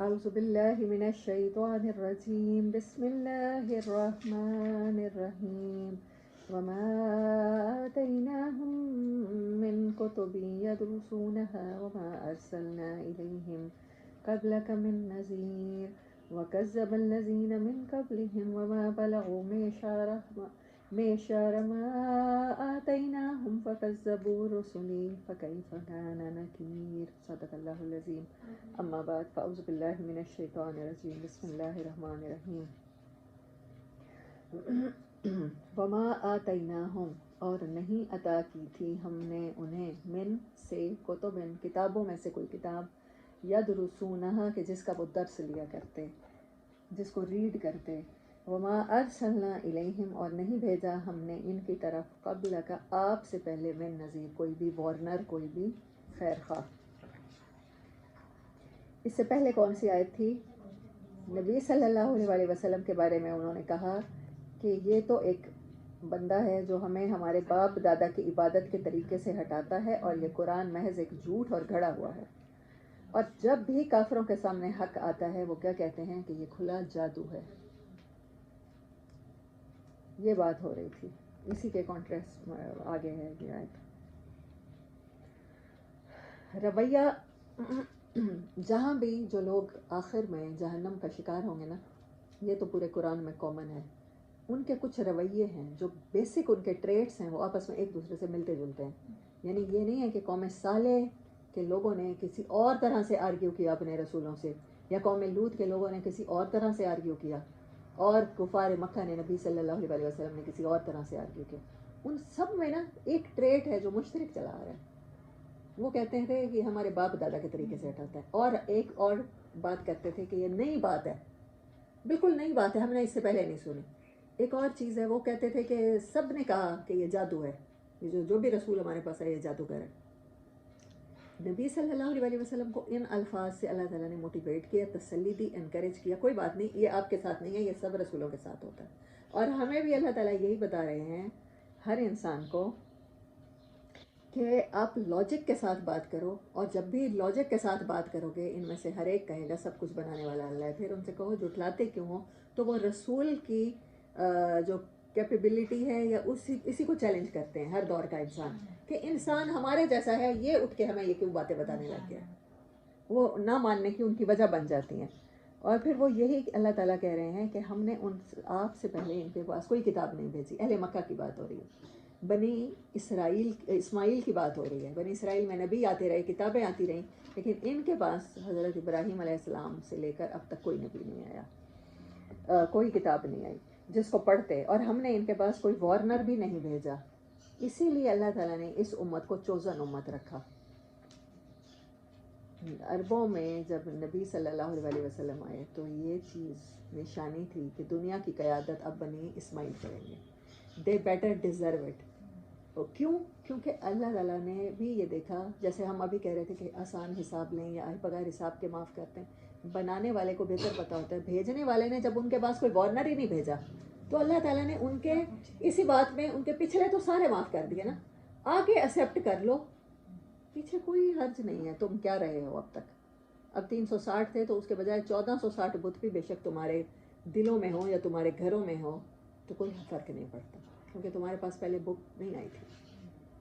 أعوذ بالله من الشيطان الرجيم بسم الله الرحمن الرحيم وما آتيناهم من كتب يدرسونها وما أرسلنا إليهم قبلك من نذير وكذب الذين من قبلهم وما بلغوا معشار ما آتيناهم فكذبوا رسلي فكيف كان نكير صدق الله العظيم اما بعد فاعوذ باللہ من الشیطان الرجیم بسم اللہ الرحمن الرحیم وما آتیناہم اور نہیں عطا کی تھی ہم نے انہیں من سے کتبن کتابوں میں سے کوئی کتاب یدرسونہا کہ جس کا وہ درس لیا کرتے جس کو ریڈ کرتے وما ارسلنا الیہم اور نہیں بھیجا ہم نے ان کی طرف قبل کا آپ سے پہلے من نذیر کوئی بھی وارنر کوئی بھی خیر خواہ. اس سے پہلے کون سی آیت تھی؟ نبی صلی اللہ علیہ وسلم کے بارے میں انہوں نے کہا کہ یہ تو ایک بندہ ہے جو ہمیں ہمارے باپ دادا کی عبادت کے طریقے سے ہٹاتا ہے اور یہ قرآن محض ایک جھوٹ اور گھڑا ہوا ہے. اور جب بھی کافروں کے سامنے حق آتا ہے وہ کیا کہتے ہیں کہ یہ کھلا جادو ہے. یہ بات ہو رہی تھی. اسی کے کانٹریسٹ آگے ہے یہ آیت. رویہ جہاں بھی جو لوگ آخر میں جہنم کا شکار ہوں گے نا، یہ تو پورے قرآن میں کامن ہے، ان کے کچھ رویے ہیں جو بیسک ان کے ٹریٹس ہیں وہ آپس میں ایک دوسرے سے ملتے جلتے ہیں. یعنی یہ نہیں ہے کہ قوم صالح کے لوگوں نے کسی اور طرح سے آرگیو کیا اپنے رسولوں سے، یا قوم لوط کے لوگوں نے کسی اور طرح سے آرگیو کیا، اور کفار مکہ نے نبی صلی اللہ علیہ وسلم نے کسی اور طرح سے آرگیو کیا. ان سب میں نا ایک ٹریٹ ہے جو مشترک چلا آ رہا ہے. وہ کہتے تھے کہ ہمارے باپ دادا کے طریقے سے ہٹاتا ہے، اور ایک اور بات کرتے تھے کہ یہ نئی بات ہے، بالکل نئی بات ہے، ہم نے اس سے پہلے نہیں سنی. ایک اور چیز ہے، وہ کہتے تھے کہ سب نے کہا کہ یہ جادو ہے، یہ جو بھی رسول ہمارے پاس ہے یہ جادوگر ہے. نبی صلی اللہ علیہ وسلم کو ان الفاظ سے اللہ تعالیٰ نے موٹیویٹ کیا، تسلی دی، انکریج کیا. کوئی بات نہیں، یہ آپ کے ساتھ نہیں ہے، یہ سب رسولوں کے ساتھ ہوتا ہے. اور ہمیں بھی اللہ تعالیٰ یہی بتا رہے ہیں ہر انسان کو کہ آپ لاجک کے ساتھ بات کرو، اور جب بھی لاجک کے ساتھ بات کرو گے ان میں سے ہر ایک کہے گا سب کچھ بنانے والا اللہ ہے. پھر ان سے کہو جھٹلاتے کیوں ہو، تو وہ رسول کی جو کیپیبلٹی ہے یا اسی کو چیلنج کرتے ہیں ہر دور کا انسان، کہ انسان ہمارے جیسا ہے، یہ اٹھ کے ہمیں یہ کیوں باتیں بتانے لگ گیا. وہ نہ ماننے کی ان کی وجہ بن جاتی ہیں. اور پھر وہ یہی اللہ تعالیٰ کہہ رہے ہیں کہ ہم نے آپ سے پہلے ان کے پاس کوئی کتاب نہیں بھیجی. اہل مکہ کی بات ہو رہی ہے، بنی اسماعیل کی بات ہو رہی ہے. بنی اسرائیل میں نبی آتے رہے، کتابیں آتی رہیں، لیکن ان کے پاس حضرت ابراہیم علیہ السلام سے لے کر اب تک کوئی نبی نہیں آیا، کوئی کتاب نہیں آئی جس کو پڑھتے. اور ہم نے ان کے پاس کوئی وارنر بھی نہیں بھیجا. اسی لیے اللہ تعالیٰ نے اس امت کو چوزن امت رکھا. عربوں میں جب نبی صلی اللہ علیہ وسلم آئے تو یہ چیز نشانی تھی کہ دنیا کی قیادت اب بنی اسماعیل کریں گے. They better deserve it. کیوں؟ کیونکہ اللہ تعالیٰ نے بھی یہ دیکھا، جیسے ہم ابھی کہہ رہے تھے کہ آسان حساب لیں یا بغیر حساب کے معاف کرتے ہیں. بنانے والے کو بہتر پتہ ہوتا ہے. بھیجنے والے نے جب ان کے پاس کوئی وارنر ہی نہیں بھیجا تو اللہ تعالیٰ نے ان کے اسی بات میں ان کے پچھلے تو سارے معاف کر دیے نا. آگے ایکسیپٹ کر لو، پیچھے کوئی حرج نہیں ہے. تم کیا رہے ہو اب تک؟ اب 360 تھے تو اس کے بجائے 1460 بت بھی بے شک تمہارے دلوں میں ہوں یا تمہارے گھروں میں ہوں تو کوئی فرق نہیں پڑتا، کیونکہ تمہارے پاس پہلے بک نہیں آئی تھی.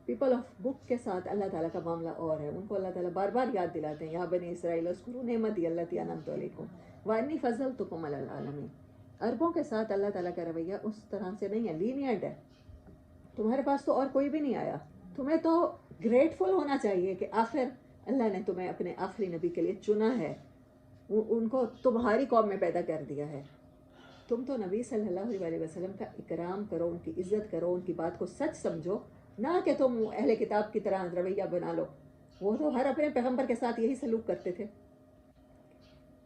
پیپل آف بک کے ساتھ اللہ تعالیٰ کا معاملہ اور ہے. ان کو اللہ تعالیٰ بار بار یاد دلاتے ہیں، یا بنی اسرائیل اذکروا نعمتی التی انعمت علیکم وانی فضلتکم علی العالمین. عربوں کے ساتھ اللہ تعالیٰ کا رویہ اس طرح سے نہیں ہے، لینیئرڈ ہے. تمہارے پاس تو اور کوئی بھی نہیں آیا، تمہیں تو گریٹفل ہونا چاہیے کہ آخر اللہ نے تمہیں اپنے آخری نبی کے لیے چنا ہے، ان کو تمہاری قوم میں پیدا کر دیا ہے. تم تو نبی صلی اللہ علیہ وسلم کا اکرام کرو، ان کی عزت کرو، ان کی بات کو سچ سمجھو، نہ کہ تم اہل کتاب کی طرح رویہ بنا لو. وہ تو ہر اپنے پیغمبر کے ساتھ یہی سلوک کرتے تھے،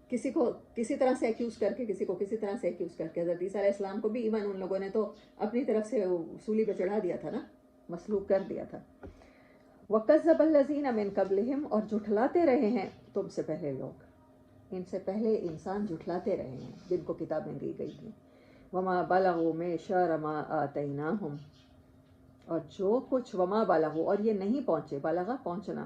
کسی کو کسی طرح سے ایکیوز کر کے، کسی کو کسی طرح سے ایکیوز کر کے. حضرت عیسیٰ علیہ السلام کو بھی ایون ان لوگوں نے تو اپنی طرف سے سولی پہ چڑھا دیا تھا نا، مسلوب کر دیا تھا. وَكَذَّبَ الَّذِينَ مِن قَبْلِهِمْ اور جھٹلاتے رہے ہیں تم سے پہلے لوگ، ان سے پہلے انسان جھٹلاتے رہے ہیں جن کو کتابیں دی گئی تھیں. وَمَا بَلَغُوا مِعْشَارَ مَا آتَيْنَاهُمْ اور جو کچھ وما بالغوا اور یہ نہیں پہنچے، بالغا پہنچنا،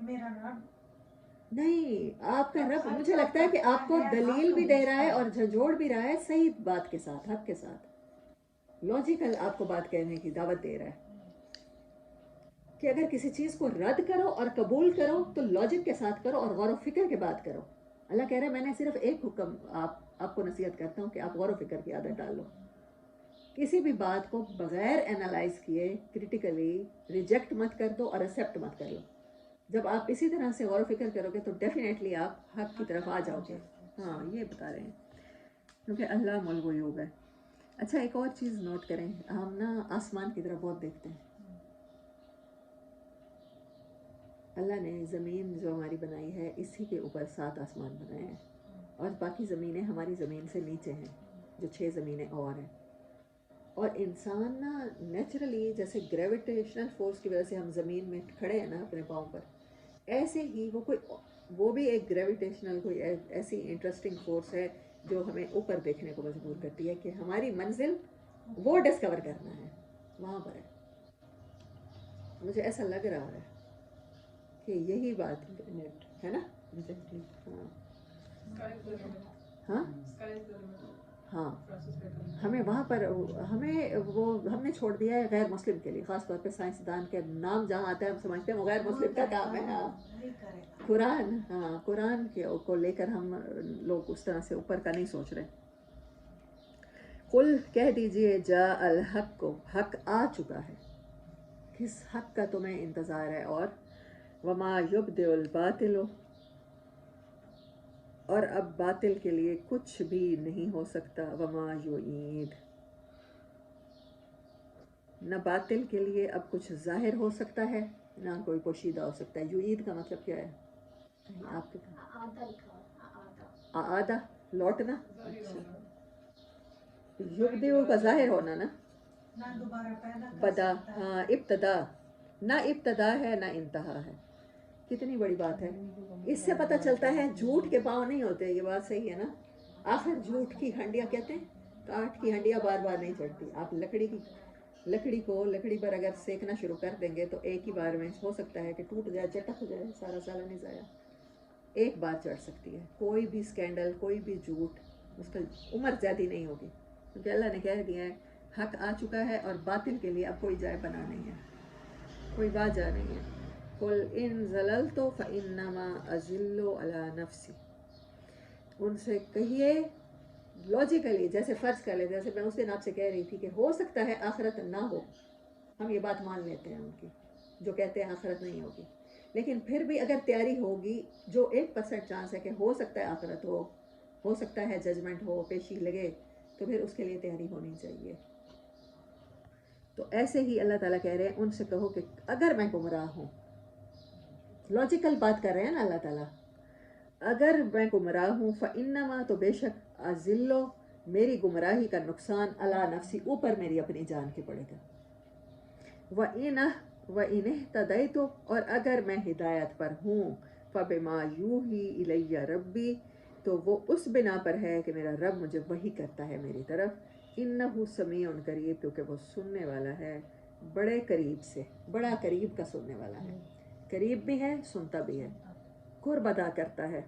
کہ میرا رب نہیں، آپ کا رب مجھے لگتا ہے کہ آپ کو دلیل بھی دے رہا ہے اور جھنجھوڑ بھی رہا ہے صحیح بات کے ساتھ، حق کے ساتھ، لاجیکل آپ کو بات کہنے کی دعوت دے رہا ہے کہ اگر کسی چیز کو رد کرو اور قبول کرو تو لاجک کے ساتھ کرو اور غور و فکر کے بعد کرو. اللہ کہہ رہا ہے میں نے صرف ایک حکم آپ کو نصیحت کرتا ہوں کہ آپ غور و فکر کی عادت ڈال لو. کسی بھی بات کو بغیر انالائز کیے کرٹیکلی ریجیکٹ مت کر دو اور ایکسیپٹ مت کر لو. جب آپ اسی طرح سے غور و فکر کرو گے تو ڈیفینیٹلی آپ حق کی طرف آ جاؤ گے. ہاں یہ بتا رہے ہیں کیونکہ اللہ الغیوب ہے. اچھا ایک اور چیز نوٹ کریں، ہم نا آسمان کی طرف بہت دیکھتے ہیں. اللہ نے زمین جو ہماری بنائی ہے اسی کے اوپر 7 آسمان بنائے ہیں اور باقی زمینیں ہماری زمین سے نیچے ہیں جو 6 زمینیں اور ہیں. اور انسان نا نیچرلی جیسے گریویٹیشنل فورس کی وجہ سے ہم زمین میں کھڑے ہیں نا اپنے پاؤں پر، ایسے ہی وہ بھی ایک گریویٹیشنل کوئی ایسی انٹرسٹنگ فورس ہے جو ہمیں اوپر دیکھنے کو مجبور کرتی ہے کہ ہماری منزل وہ ڈسکور کرنا ہے، وہاں پر ہے. مجھے ایسا لگ رہا ہے کہ یہی بات ہے نا. ہاں ہاں ہمیں وہاں پر ہم نے چھوڑ دیا ہے غیر مسلم کے لیے، خاص طور پہ سائنسدان کے نام جہاں آتا ہے ہم سمجھتے ہیں وہ غیر مسلم کا کام ہے. ہاں قرآن، ہاں قرآن کو لے کر ہم لوگ اس طرح سے اوپر کا نہیں سوچ رہے. قل کہہ دیجئے جا الحق کو، حق آ چکا ہے. کس حق کا تمہیں انتظار ہے؟ اور وما یبدئ الباطل، اور اب باطل کے لیے کچھ بھی نہیں ہو سکتا. وما یعید، نہ باطل کے لیے اب کچھ ظاہر ہو سکتا ہے نہ کوئی پوشیدہ ہو سکتا ہے. یعید کا مطلب کیا ہے؟ آپ کے آدھا لوٹنا. یبدئ کا ظاہر ہونا نا، بدا، ہاں ابتدا، نہ ابتدا ہے نہ انتہا ہے. کتنی بڑی بات ہے. اس سے پتہ چلتا ہے جھوٹ کے پاؤں نہیں ہوتے. یہ بات صحیح ہے نا. آخر جھوٹ کی ہنڈیاں کہتے ہیں کاٹ کی ہنڈیاں بار بار نہیں چڑھتی. آپ لکڑی پر اگر سینکنا شروع کر دیں گے تو ایک ہی بار میں ہو سکتا ہے کہ ٹوٹ جائے، چٹک جائے، سارا سالہ نہیں ضائع. ایک بار چڑھ سکتی ہے. کوئی بھی اسکینڈل، کوئی بھی جھوٹ، اس کا عمر زیادہ نہیں ہوگی کیونکہ اللہ نے کہہ دیا ہے حق آ چکا ہے اور باطل کے لیے اب کوئی جائے بنا نہیں ہے، کوئی واجہ نہیں ہے. قل ان ضللت فانما اضل علی نفسی، ان سے کہیے لاجیکلی، جیسے فرض کر لیں، جیسے میں اس دن آپ سے کہہ رہی تھی کہ ہو سکتا ہے آخرت نہ ہو. ہم یہ بات مان لیتے ہیں ان کی جو کہتے ہیں آخرت نہیں ہوگی، لیکن پھر بھی اگر تیاری ہوگی، جو 1% چانس ہے کہ ہو سکتا ہے آخرت ہو سکتا ہے ججمنٹ ہو، پیشی لگے، تو پھر اس کے لیے تیاری ہونی چاہیے. تو ایسے ہی اللہ تعالیٰ کہہ رہے ہیں ان سے کہو کہ اگر میں گمراہ ہوں، لاجیکل بات کر رہے ہیں نا اللہ تعالیٰ، اگر میں گمراہ ہوں فَإِنَّمَا، تو بے شک أَضِلُّ، میری گمراہی کا نقصان علی نفسی، اوپر میری اپنی جان کے پڑے گا. وَإِنِ اهْتَدَيْتُ، اور اگر میں ہدایت پر ہوں، فَبِمَا يُوحِي إِلَيَّ رَبِّي، تو وہ اس بنا پر ہے کہ میرا رب مجھے وحی کرتا ہے میری طرف. إِنَّهُ سَمِيعٌ قریب، کیونکہ وہ سننے والا ہے بڑے قریب سے، بڑا قریب کا سننے والا ہے. قریب بھی ہے، سنتا بھی ہے، قرب ادا کرتا ہے.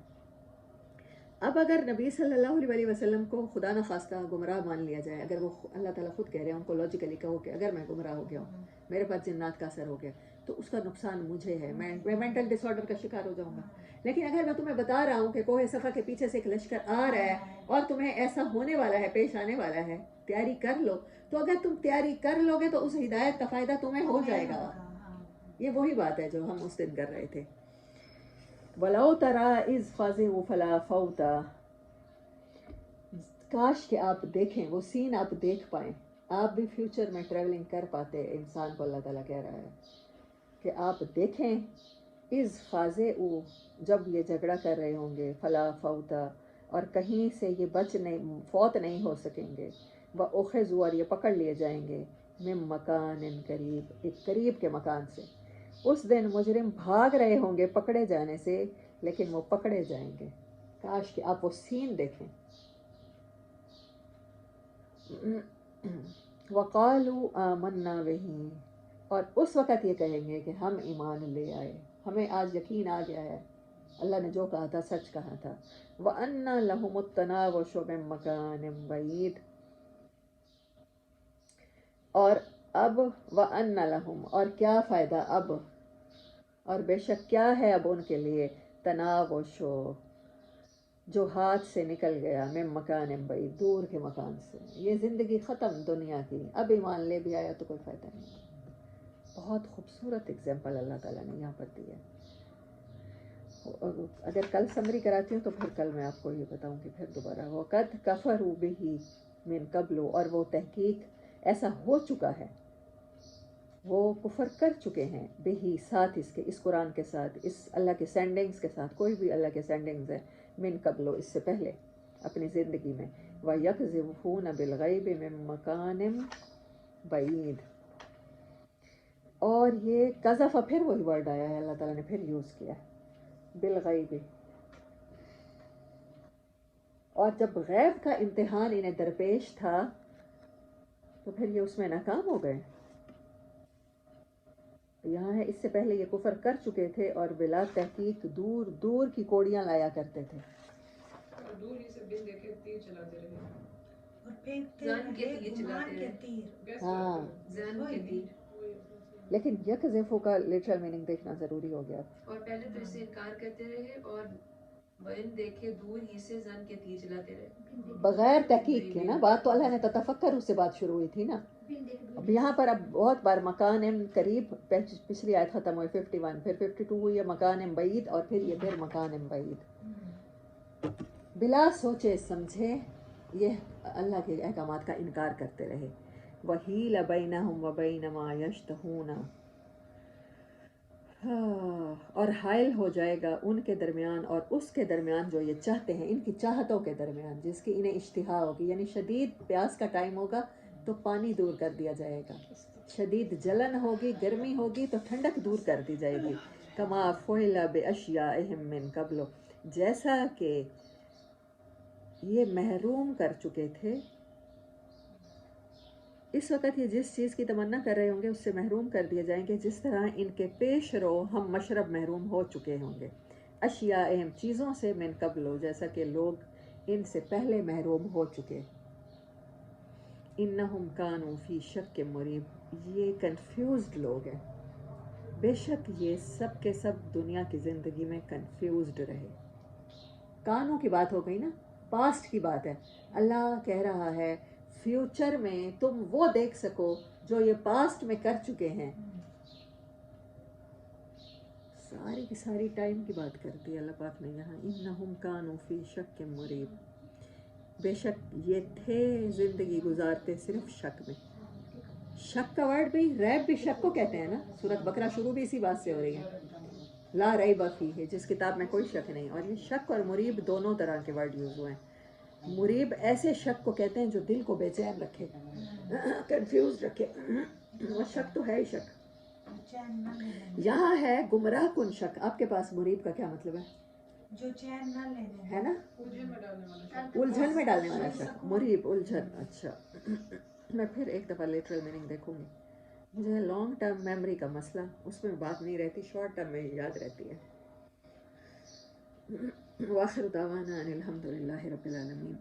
اب اگر نبی صلی اللہ علیہ وسلم کو خدا نخواستہ گمراہ مان لیا جائے، اگر وہ اللہ تعالیٰ خود کہہ رہے ہیں ان کو لاجیکلی کہو کہ اگر میں گمراہ ہو گیا ہوں، میرے پاس جنات کا اثر ہو گیا، تو اس کا نقصان مجھے ہے، میں مینٹل ڈس آرڈر کا شکار ہو جاؤں گا. لیکن اگر میں تمہیں بتا رہا ہوں کہ کوہ صفا کے پیچھے سے ایک لشکر آ رہا ہے اور تمہیں ایسا ہونے والا ہے، پیش آنے والا ہے، تیاری کر لو، تو اگر تم تیاری کر لو گے تو اس ہدایت کا فائدہ تمہیں ہو جائے گا. یہ وہی بات ہے جو ہم اس دن کر رہے تھے. وَلَوْ تَرَىٰ إِذْ فَزِعُوا فَلَا فَوْتَ، کاش کہ آپ دیکھیں، وہ سین آپ دیکھ پائیں، آپ بھی فیوچر میں ٹریولنگ کر پاتے. انسان کو اللہ تعالیٰ کہہ رہا ہے کہ آپ دیکھیں اِذْ فَزِعُوا، جب یہ جھگڑا کر رہے ہوں گے، فَلَا فَوْتَ، اور کہیں سے یہ فوت نہیں ہو سکیں گے، وَأُخِذُوا، اور یہ پکڑ لیے جائیں گے، مِن مَّکَانٍ قریب، ایک قریب کے مکان سے. اس دن مجرم بھاگ رہے ہوں گے پکڑے جانے سے، لیکن وہ پکڑے جائیں گے. کاش کہ آپ وہ سین دیکھیں. وَقَالُوا آمَنَّا بِهِ، اور اس وقت یہ کہیں گے کہ ہم ایمان لے آئے. ہمیں آج یقین آ گیا ہے اللہ نے جو کہا تھا سچ کہا تھا. وَأَنَّ لَهُمُ التَّنَاوُشُ مِن مَّكَانٍ بَعِيدٍ. اور اب وَأَنَّ لَهُمْ، اور کیا فائدہ اب، اور بے شک کیا ہے اب ان کے لیے، تناوشو، جو ہاتھ سے نکل گیا، من مکان بعید، دور کے مکان سے. یہ زندگی ختم دنیا کی، اب ایمان لے بھی آیا تو کوئی فائدہ نہیں. بہت خوبصورت اگزامپل اللہ تعالیٰ نے یہاں پر دی ہے. اگر کل سمری کراتی ہوں تو پھر کل میں آپ کو یہ بتاؤں گی پھر دوبارہ. وَقَدْ كَفَرُوا بِهِ مِن قَبْلُ، اور وہ تحقیق ایسا ہو چکا ہے، وہ کفر کر چکے ہیں، بہی ساتھ اس کے، اس قرآن کے ساتھ، اس اللہ کے سینڈنگز کے ساتھ، کوئی بھی اللہ کے سینڈنگز ہے، من قبل، اس سے پہلے اپنی زندگی میں. وَيَقْذِفُونَ بِالْغَيْبِ مِن مَّكَانٍ بَعِيدٍ. اور یہ قذف، پھر وہی ورڈ آیا ہے، اللہ تعالیٰ نے پھر یوز کیا ہے، بالغیب. اور جب غیب کا امتحان انہیں درپیش تھا تو پھر یہ اس میں ناکام ہو گئے. یہاں ہے اس سے پہلے یہ کفر کر چکے تھے اور بلا تحقیق دور دور کی کوڑیاں لایا کرتے تھے. دور ہی سے بن دیکھے تیر چلاتے رہے، اور پھینکتے زن کے رہے تیر گمان چلاتے کے رہے. تیر. ہاں، زن کے تیر. لیکن یکذفو کا لٹرل میننگ دیکھنا ضروری ہو گیا. اور پہلے تو اس سے انکار کرتے رہے اور بن دیکھے دور ہی سے زن کے تیر چلاتے رہے، بغیر تحقیق کے نا. بات تو اللہ نے تتفکر اس سے بات شروع ہوئی تھی نا. اب یہاں پر اب بہت بار مکان قریب، پچھلی آیت ختم ہوئی 51، پھر 52 ہوئی ہے مکان بعید، اور پھر یہ پھر مکان بعید. بلا سوچے سمجھے یہ اللہ کے احکامات کا انکار کرتے رہے. وَحِیلَ بَیْنَهُمْ وَبَیْنَ مَا یَشْتَہُونَ، اور حائل ہو جائے گا ان کے درمیان اور اس کے درمیان جو یہ چاہتے ہیں، ان کی چاہتوں کے درمیان جس کی انہیں اشتہا ہوگی. یعنی شدید پیاس کا ٹائم ہوگا تو پانی دور کر دیا جائے گا، شدید جلن ہوگی، گرمی ہوگی تو ٹھنڈک دور کر دی جائے گی. کما فعل باشیائہم من قبل، جیسا کہ یہ محروم کر چکے تھے اس وقت، یہ جس چیز کی تمنا کر رہے ہوں گے اس سے محروم کر دیے جائیں گے، جس طرح ان کے پیش رو ہم مشرب محروم ہو چکے ہوں گے. اشیاء اہم، چیزوں سے، من قبل، جیسا کہ لوگ ان سے پہلے محروم ہو چکے. انہم کانوا فی شک مریب، یہ کنفیوزڈ لوگ ہیں. بے شک یہ سب کے سب دنیا کی زندگی میں کنفیوزڈ رہے. کانوں کی بات ہو گئی نا، پاسٹ کی بات ہے. اللہ کہہ رہا ہے فیوچر میں تم وہ دیکھ سکو جو یہ پاسٹ میں کر چکے ہیں. ساری کی ساری ٹائم کی بات کرتی ہے اللہ پاک نے یہاں. انہم کانوا فی شک مریب، بے شک یہ تھے زندگی گزارتے صرف شک میں. شک کا ورڈ بھی، ریب بھی شک کو کہتے ہیں نا. سورۃ بقرہ شروع بھی اسی بات سے ہو رہی ہے، لا ریب فیہ، جس کتاب میں کوئی شک نہیں. اور یہ شک اور مریب دونوں طرح کے ورڈ یوز ہوئے ہیں. مریب ایسے شک کو کہتے ہیں جو دل کو بے چین رکھے، کنفیوز رکھے. وہ شک تو ہے ہی شک. چین نہ لینے، یہاں ہے گمراہ کن شک. آپ کے پاس مریب کا کیا مطلب ہے؟ جو چین نہ لینے ہے نا، الجھن میں ڈالنے والا. الجھن میں ڈالنے والا شک، مریب الجھن. اچھا، میں پھر ایک دفعہ لیٹرل میننگ دیکھوں گی. مجھے لانگ ٹرم میموری کا مسئلہ، اس میں بات نہیں رہتی، شارٹ ٹرم میں یاد رہتی ہے. وآخر دعوانا ان الحمد للہ رب العالمین.